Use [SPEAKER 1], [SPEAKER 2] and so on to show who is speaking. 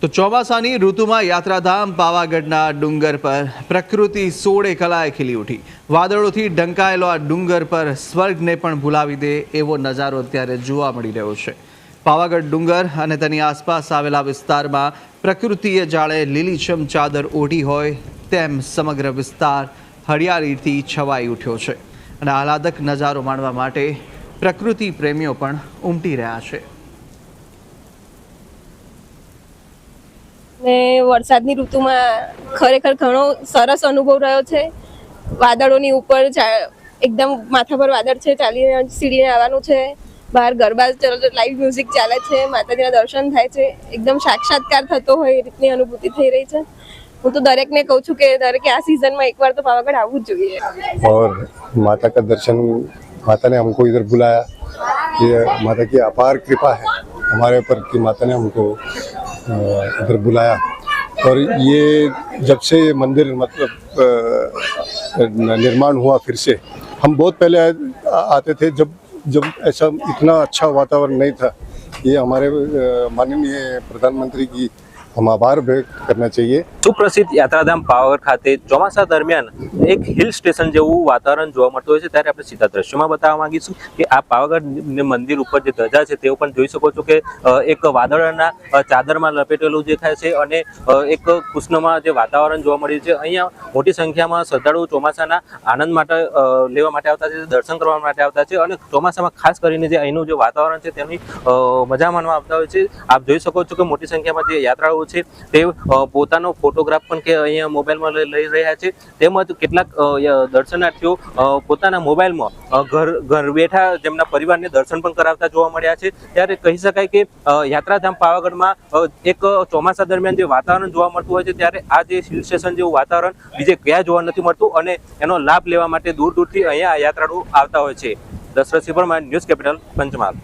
[SPEAKER 1] તો ચોમાસાની ઋતુમાં યાત્રાધામ પાવાગઢના ડુંગર પર પ્રકૃતિ સોળે કલાએ ખીલી ઉઠી। વાદળોથી ઢંકાયેલો આ ડુંગર પર સ્વર્ગને પણ ભૂલાવી દે એવો નજારો અત્યારે જોવા મળી રહ્યો છે। પાવાગઢ ડુંગર અને તેની આસપાસ આવેલા વિસ્તારમાં પ્રકૃતિએ જાળે લીલીછમ ચાદર ઓઢી હોય તેમ સમગ્ર વિસ્તાર હરિયાળીથી છવાઈ ઉઠ્યો છે અને આહલાદક નજારો માણવા માટે પ્રકૃતિ પ્રેમીઓ પણ ઉમટી રહ્યા છે।
[SPEAKER 2] ને વરસાદની ઋતુમાં ખરેખર ઘણો સરસ અનુભવ રહ્યો છે। વાદળોની ઉપર એકદમ માથા પર વાદળ છે, ચાલીને સીડીને આવવાનું છે, બહાર ગરબા લાઈવ મ્યુઝિક ચાલે છે, માતાજીના દર્શન થાય છે, એકદમ સાક્ષાત્કાર થતો હોય એ રીતની અનુભૂતિ થઈ રહી છે। હું તો દરેકને કહું છું કે દરેકે આ સિઝનમાં એકવાર તો પાવાગઢ આવવું જ જોઈએ।
[SPEAKER 3] और माता का दर्शन, माता ने हमको इधर बुलाया। ये माता की अपार कृपा है हमारे ऊपर कि माता ने हमको इधर बुलाया। और ये जब से ये मंदिर मतलब निर्माण हुआ फिर से, हम बहुत पहले आते थे जब ऐसा इतना अच्छा वातावरण नहीं था। ये हमारे माननीय प्रधानमंत्री की हम आभार व्यक्त करना चाहिए।
[SPEAKER 4] सुप्रसिद्ध यात्राधाम पावागढ़ खाते ચોમાસા દરમિયાન એક હિલ સ્ટેશન જેવું વાતાવરણ જોવા મળતું હોય છે। ત્યારે આપણે સીધા દ્રશ્યોમાં બતાવવા માંગીશું કે આ પાવાગઢ મંદિર ઉપર જે ધજા છે તેઓ પણ જોઈ શકો છો કે એક વાદળના ચાદરમાં લપેટેલું દેખાય છે અને એક ખુશનુમા જે વાતાવરણ જોવા મળ્યું છે। અહીંયા મોટી સંખ્યામાં શ્રદ્ધાળુઓ ચોમાસાના આનંદ માટે લેવા માટે આવતા છે, દર્શન કરવા માટે આવતા છે અને ચોમાસામાં ખાસ કરીને જે અહીંનું જે વાતાવરણ છે તેની મજા માણવા આવતા હોય છે। આપ જોઈ શકો છો કે મોટી સંખ્યામાં જે યાત્રાળુઓ છે તે પોતાનો ફોટોગ્રાફ પણ કે અહીંયા મોબાઈલમાં લઈ રહ્યા છે। તેમજ કેટલાક દર્શનાર્થીઓ પોતાના મોબાઈલમાં ઘર બેઠા જેમના પરિવારને દર્શન પણ કરાવતા જોવા મળ્યા છે। ત્યારે કહી શકાય કે યાત્રાધામ પાવાગઢમાં એક ચોમાસા દરમિયાન જે વાતાવરણ જોવા મળતું હોય છે ત્યારે આ જે હિલ સ્ટેશન જેવું વાતાવરણ બીજે ક્યાં જોવા નથી મળતું અને એનો લાભ લેવા માટે દૂર દૂરથી અહીંયા યાત્રાળુઓ આવતા હોય છે। દશરથ સિંહ પરમાર, ન્યૂઝ કેપિટલ, પંચમહાલ।